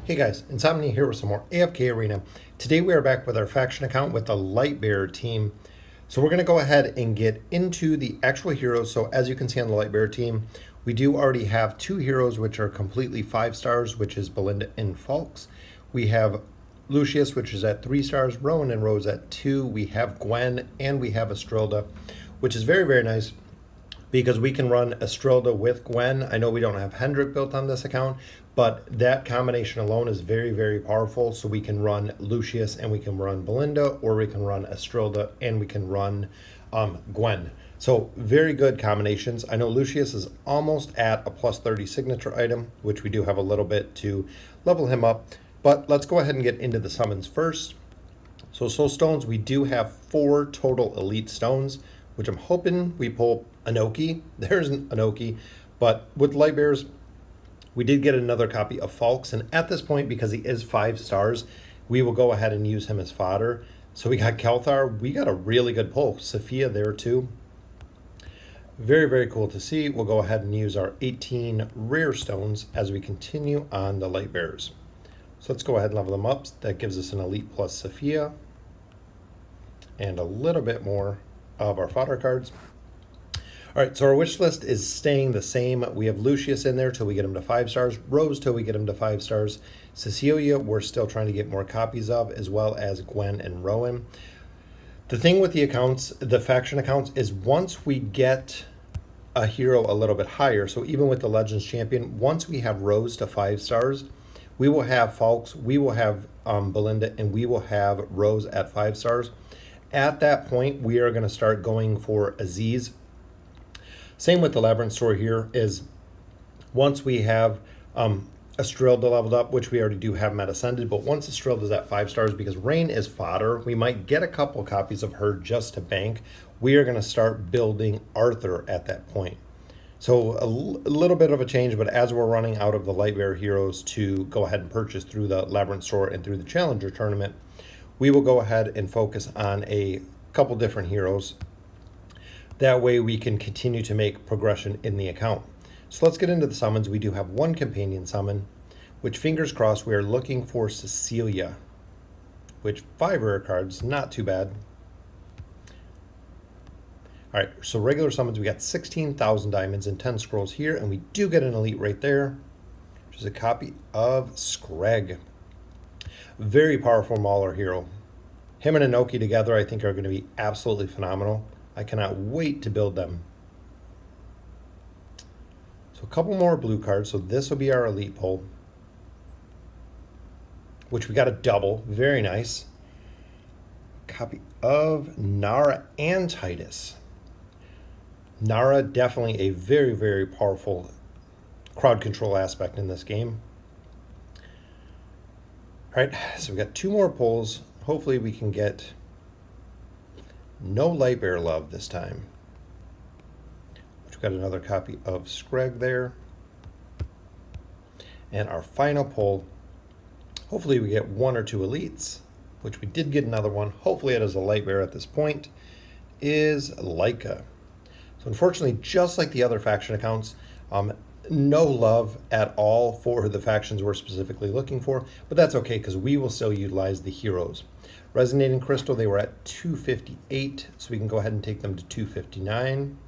Hey guys, Insomnia here with some more AFK Arena. Today we are back with our faction account with the Lightbearer team. So we're going to go ahead and get into the actual heroes. So as you can see on the Lightbearer team, we do already have two heroes which are completely 5 stars, which is Belinda and Falks. We have Lucius, which is at 3 stars, Rowan and Rose at 2. We have Gwen and we have Estrilda, which is very, very nice, because we can run Estrilda with Gwen. I know we don't have Hendrik built on this account, but that combination alone is very, very powerful. So we can run Lucius and we can run Belinda, or we can run Estrilda and we can run Gwen. So very good combinations. I know Lucius is almost at a plus 30 signature item, which we do have a little bit to level him up. But let's go ahead and get into the summons first. So soul stones, we do have 4 total elite stones, which I'm hoping we pull Anoki. There's an Anoki. But with Lightbearers, we did get another copy of Falks. And at this point, because he is 5 stars, we will go ahead and use him as fodder. So we got Kelthar. We got a really good pull. Sophia there too. Very, very cool to see. We'll go ahead and use our 18 rare stones as we continue on the Lightbearers. So let's go ahead and level them up. That gives us an elite plus Sophia and a little bit more of our fodder cards. All right, so our wish list is staying the same. We have Lucius in there till we get him to 5 stars, Rose till we get him to 5 stars, Cecilia we're still trying to get more copies of, as well as Gwen and Rowan. The thing with the accounts, the faction accounts, is once we get a hero a little bit higher, so even with the Legends Champion, once we have Rose to 5 stars, we will have Falks, we will have Belinda, and we will have Rose at 5 stars. At that point, we are going to start going for Aziz. Same with the Labyrinth Store here is once we have Estrilda leveled up, which we already do have Met Ascended, but once Estrilda is at 5 stars, because Rain is fodder, we might get a couple copies of her just to bank. We are going to start building Arthur at that point. So a little bit of a change, but as we're running out of the Lightbearer heroes to go ahead and purchase through the Labyrinth Store and through the Challenger Tournament, we will go ahead and focus on a couple different heroes. That way we can continue to make progression in the account. So let's get into the summons. We do have one companion summon, which fingers crossed we are looking for Cecilia, which 5 rare cards, not too bad. All right, so regular summons, we got 16,000 diamonds and 10 scrolls here, and we do get an elite right there, which is a copy of Scrag. Very powerful Mauler hero. Him and Anoki together I think are going to be absolutely phenomenal. I cannot wait to build them. So a couple more blue cards. So this will be our elite pull, which we got a double. Very nice. Copy of Nara and Titus. Nara, definitely a very, very powerful crowd control aspect in this game. All right, so we got 2 more pulls. Hopefully we can get no Lightbearer love this time. We've got another copy of Scrag there. And our final pull, hopefully we get 1 or 2 elites, which we did get another one. Hopefully it is a Lightbearer at this point, is Leica. So unfortunately, just like the other faction accounts, no love at all for the factions we're specifically looking for, but that's okay because we will still utilize the heroes. Resonating Crystal, they were at 258, so we can go ahead and take them to 259.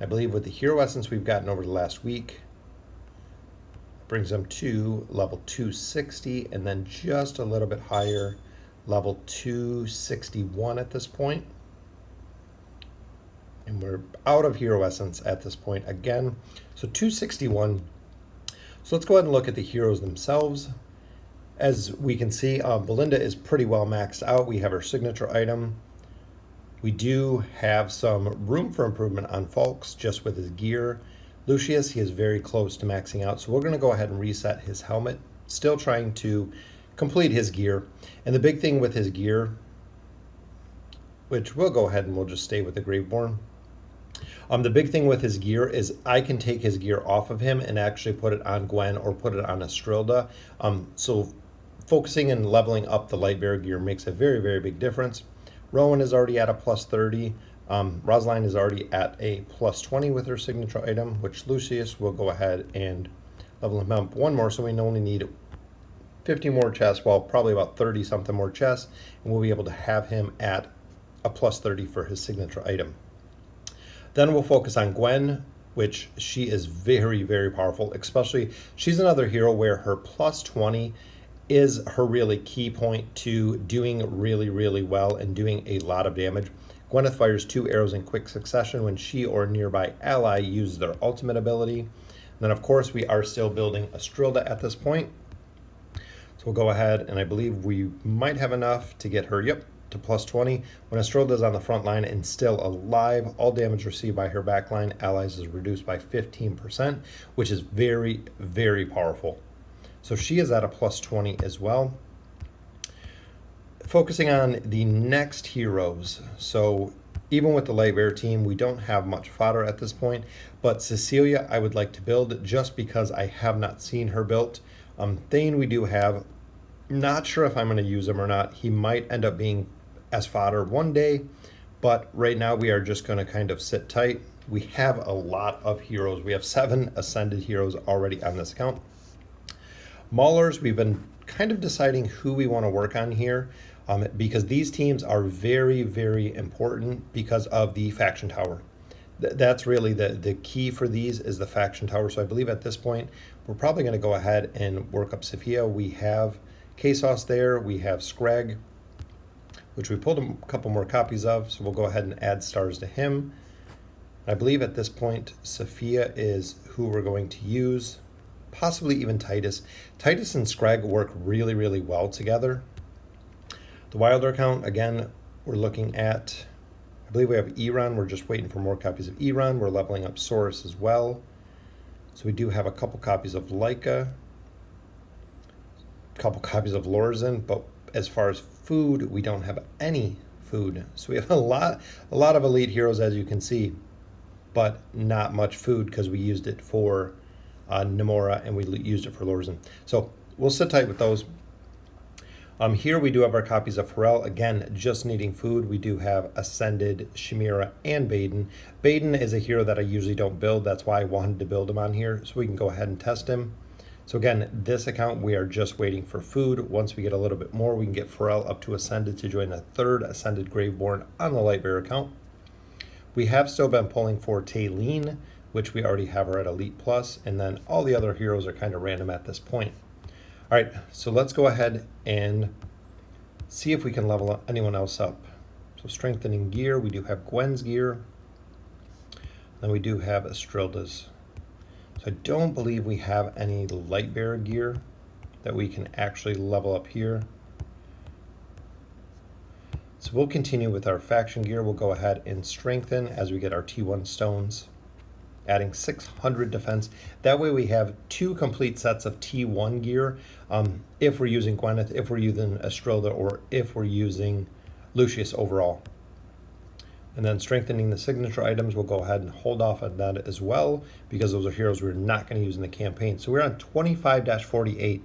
I believe with the Hero Essence we've gotten over the last week, brings them to level 260, and then just a little bit higher, level 261 at this point. And we're out of Hero Essence at this point again. So 261. So let's go ahead and look at the heroes themselves. As we can see, Belinda is pretty well maxed out. We have her signature item. We do have some room for improvement on Falks just with his gear. Lucius, he is very close to maxing out. So we're going to go ahead and reset his helmet. Still trying to complete his gear. And the big thing with his gear, which we'll go ahead and we'll just stay with the Graveborn. The big thing with his gear is I can take his gear off of him and actually put it on Gwen or put it on Estrilda. So focusing and leveling up the Lightbearer gear makes a very, very big difference. Rowan is already at a plus 30. Rosaline is already at a plus 20 with her signature item, which Lucius will go ahead and level him up 1 more, so we only need 50 more chests, well, probably about 30 something more chests, and we'll be able to have him at a plus 30 for his signature item. Then we'll focus on Gwen, which she is very, very powerful, especially she's another hero where her plus 20 is her really key point to doing really, really well and doing a lot of damage. Gwyneth fires 2 arrows in quick succession when she or a nearby ally uses their ultimate ability. And then, of course, we are still building Astrilda at this point. So we'll go ahead, and I believe we might have enough to get her, to plus 20. When Astrilda is on the front line and still alive, all damage received by her backline allies is reduced by 15%, which is very, very powerful. So she is at a plus 20 as well. Focusing on the next heroes. So even with the Lightbearer team, we don't have much fodder at this point, but Cecilia I would like to build just because I have not seen her built. Thane we do have. Not sure if I'm going to use him or not. He might end up being as fodder one day, but right now we are just going to kind of sit tight. We have a lot of heroes. We have 7 ascended heroes already on this account. Maulers, we've been kind of deciding who we want to work on here. Because these teams are very, very important because of the faction tower. That's really the key for these is the faction tower. So I believe at this point, we're probably going to go ahead and work up Sophia. We have K-Sauce there. We have Scrag, which we pulled a couple more copies of. So we'll go ahead and add stars to him. I believe at this point, Sophia is who we're going to use, possibly even Titus. Titus and Scrag work really, really well together. The Wilder account, again, we're looking at, I believe we have Eron. We're just waiting for more copies of Eron. We're leveling up Saurus as well. So we do have a couple copies of Leica, a couple copies of Lorzin, but as far as food, we don't have any food. So we have a lot of elite heroes, as you can see, but not much food because we used it for Namora and we used it for Lorzin. So we'll sit tight with those. Here we do have our copies of Pharrell. Again, just needing food. We do have Ascended, Chimera, and Baden. Baden is a hero that I usually don't build. That's why I wanted to build him on here, so we can go ahead and test him. So again, this account, we are just waiting for food. Once we get a little bit more, we can get Pharrell up to Ascended to join a 3rd Ascended Graveborn on the Lightbearer account. We have still been pulling for Taylene, which we already have her at Elite Plus, and then all the other heroes are kind of random at this point. All right, so let's go ahead and see if we can level anyone else up. So strengthening gear, we do have Gwen's gear. Then we do have Astrilda's. So I don't believe we have any Lightbearer gear that we can actually level up here. So we'll continue with our faction gear. We'll go ahead and strengthen as we get our T1 stones, adding 600 defense. That way we have 2 complete sets of T1 gear if we're using Gwyneth, if we're using Astrilda, or if we're using Lucius overall. And then strengthening the signature items, we'll go ahead and hold off on that as well because those are heroes we're not going to use in the campaign. So we're on 25-48.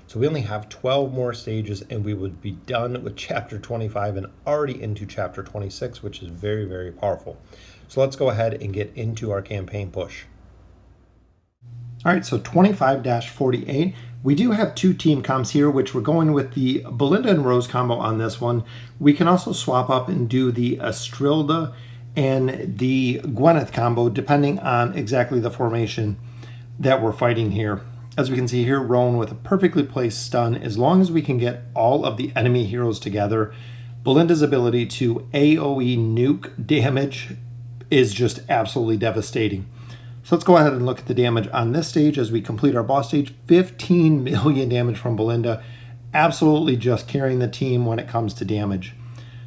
So we only have 12 more stages and we would be done with chapter 25 and already into chapter 26, which is very, very powerful. So let's go ahead and get into our campaign push. All right, so 25-48. We do have 2 team comps here, which we're going with the Belinda and Rose combo on this one. We can also swap up and do the Astrilda and the Gwyneth combo, depending on exactly the formation that we're fighting here. As we can see here, Rowan with a perfectly placed stun. As long as we can get all of the enemy heroes together, Belinda's ability to AoE nuke damage is just absolutely devastating. So let's go ahead and look at the damage on this stage as we complete our boss stage. 15 million damage from Belinda. Absolutely just carrying the team when it comes to damage.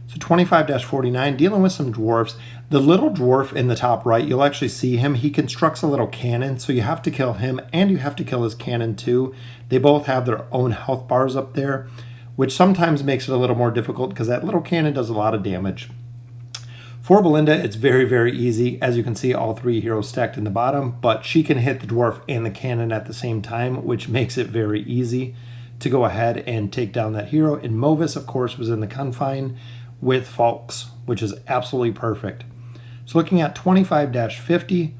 So 25-49, dealing with some dwarfs. The little dwarf in the top right, you'll actually see him. He constructs a little cannon, so you have to kill him and you have to kill his cannon too. They both have their own health bars up there, which sometimes makes it a little more difficult because that little cannon does a lot of damage. For Belinda, it's very, very easy. As you can see, all 3 heroes stacked in the bottom, but she can hit the dwarf and the cannon at the same time, which makes it very easy to go ahead and take down that hero. And Movis, of course, was in the confine with Falks, which is absolutely perfect. So looking at 25-50,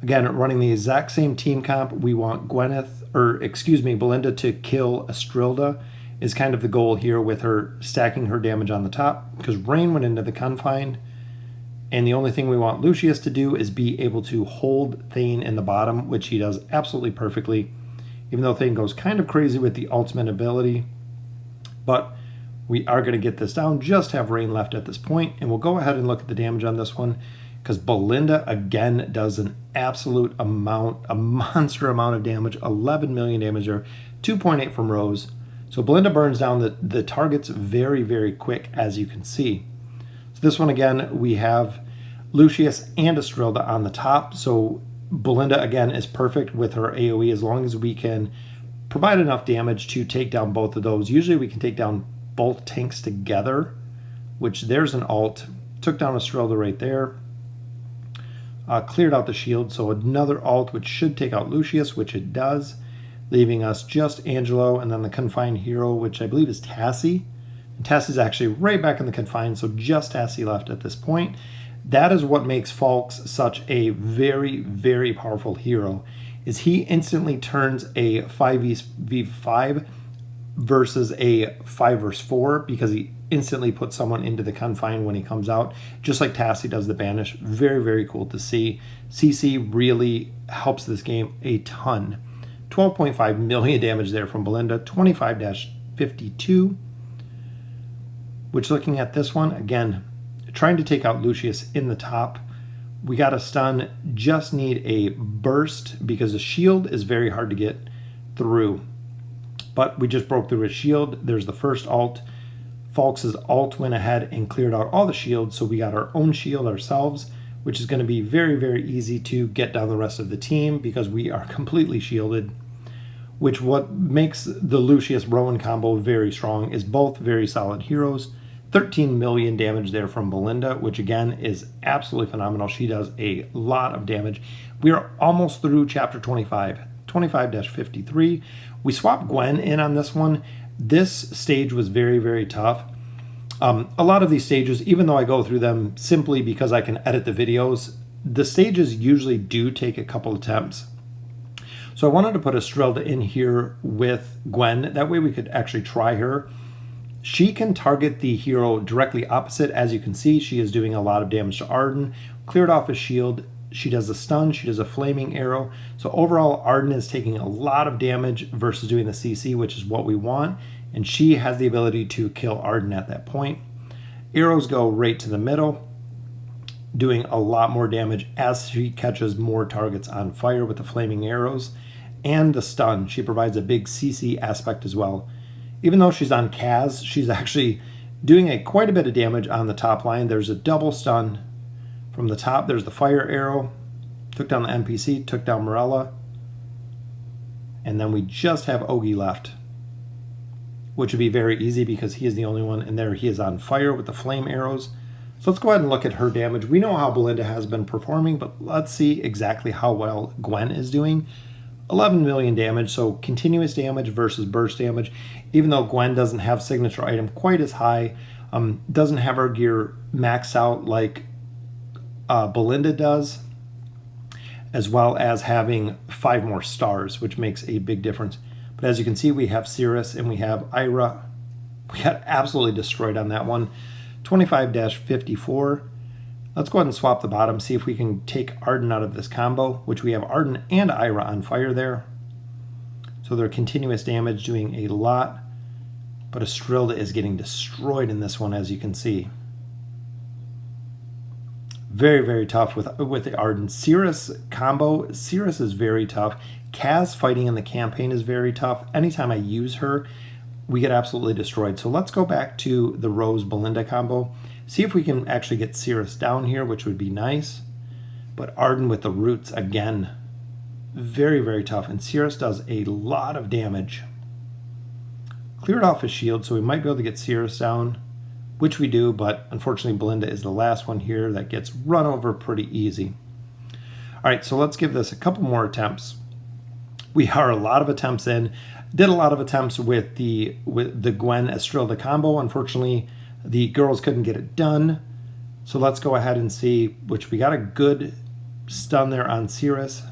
again, running the exact same team comp, we want Gwyneth, or excuse me, Belinda to kill Estrilda is kind of the goal here with her stacking her damage on the top, because Rain went into the Confine, and the only thing we want Lucius to do is be able to hold Thane in the bottom, which he does absolutely perfectly, even though Thane goes kind of crazy with the ultimate ability. But we are going to get this down, just have Rain left at this point, and we'll go ahead and look at the damage on this one, because Belinda again does an absolute amount, a monster amount of damage, 11 million damage there, 2.8 from Rose. So Belinda burns down the targets very, very quick, as you can see. So this one again, we have Lucius and Estrilda on the top. So Belinda again is perfect with her AoE as long as we can provide enough damage to take down both of those. Usually we can take down both tanks together, which there's an ult. Took down Estrilda right there. Cleared out the shield, so another ult which should take out Lucius, which it does, leaving us just Angelo and then the Confined hero, which I believe is Tassie. And Tassie's actually right back in the Confined, so just Tassie left at this point. That is what makes Falx such a very, very powerful hero, is he instantly turns a 5v5 versus a 5 versus 4 because he instantly puts someone into the Confine when he comes out, just like Tassie does the Banish. Very, very cool to see. CC really helps this game a ton. 12.5 million damage there from Belinda, 25-52, which looking at this one, again, trying to take out Lucius in the top. We got a stun, just need a burst because the shield is very hard to get through. But we just broke through his shield. There's the first ult. Falx's ult went ahead and cleared out all the shields, so we got our own shield ourselves, which is going to be very, very easy to get down the rest of the team because we are completely shielded, which what makes the Lucius Rowan combo very strong is both very solid heroes. 13 million damage there from Belinda, which again is absolutely phenomenal. She does a lot of damage. We are almost through chapter 25, 25-53. We swapped Gwen in on this one. This stage was very, very tough. A lot of these stages, even though I go through them simply because I can edit the videos, the stages usually do take a couple attempts. So I wanted to put Estrilda in here with Gwen. That way we could actually try her. She can target the hero directly opposite. As you can see, she is doing a lot of damage to Arden. Cleared off his shield. She does a stun. She does a flaming arrow. So overall, Arden is taking a lot of damage versus doing the CC, which is what we want. And she has the ability to kill Arden at that point. Arrows go right to the middle, doing a lot more damage as she catches more targets on fire with the flaming arrows. And the stun. She provides a big CC aspect as well. Even though she's on Kaz, she's actually doing quite a bit of damage on the top line. There's a double stun from the top. There's the fire arrow. Took down the NPC, took down Morella. And then we just have Ogi left, which would be very easy because he is the only one. And there he is on fire with the flame arrows. So let's go ahead and look at her damage. We know how Belinda has been performing, but let's see exactly how well Gwen is doing. 11 million damage, so continuous damage versus burst damage. Even though Gwen doesn't have signature item quite as high, doesn't have her gear maxed out like Belinda does, as well as having 5 more stars, which makes a big difference. But as you can see, we have Cirrus and we have Ira. We got absolutely destroyed on that one. 25-54. Let's go ahead and swap the bottom, see if we can take Arden out of this combo, which we have Arden and Ira on fire there. So they're continuous damage, doing a lot. But Estrilda is getting destroyed in this one, as you can see. Very, very tough with the Arden. Cirrus combo, Cirrus is very tough. Kaz fighting in the campaign is very tough. Anytime I use her, we get absolutely destroyed. So let's go back to the Rose-Belinda combo. See if we can actually get Cirrus down here, which would be nice. But Arden with the roots, again, very, very tough. And Cirrus does a lot of damage. Cleared off his shield, so we might be able to get Cirrus down, which we do, but unfortunately Belinda is the last one here that gets run over pretty easy. All right, so let's give this a couple more attempts. We are a lot of attempts in. Did a lot of attempts with the Gwen Estrilda combo. Unfortunately, the girls couldn't get it done. So let's go ahead and see, which we got a good stun there on Cirrus.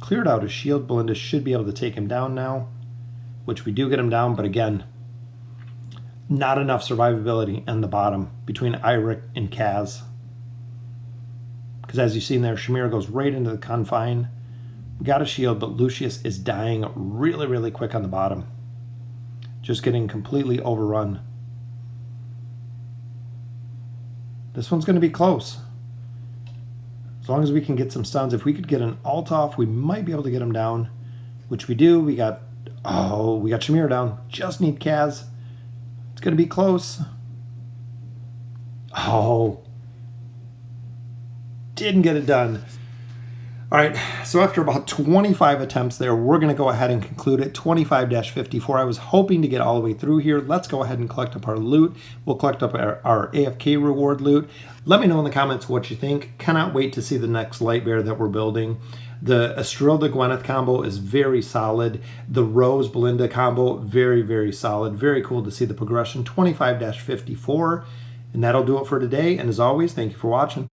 cleared out his shield. Belinda should be able to take him down now, which we do get him down, but again, not enough survivability in the bottom between Iric and Kaz. Because as you've seen there, Shamir goes right into the confine. We got a shield, but Lucius is dying really, really quick on the bottom. Just getting completely overrun. This one's going to be close. As long as we can get some stuns. If we could get an ult off, we might be able to get him down, which we do. We got Shamir down. Just need Kaz. It's going to be close. Oh. Didn't get it done. All right, so after about 25 attempts there, we're going to go ahead and conclude it. 25-54. I was hoping to get all the way through here. Let's go ahead and collect up our loot. We'll collect up our AFK reward loot. Let me know in the comments what you think. Cannot wait to see the next Lightbearer that we're building. The Estrilda Gwyneth combo is very solid. The Rose Belinda combo, very, very solid. Very cool to see the progression. 25-54. And that'll do it for today. And as always, thank you for watching.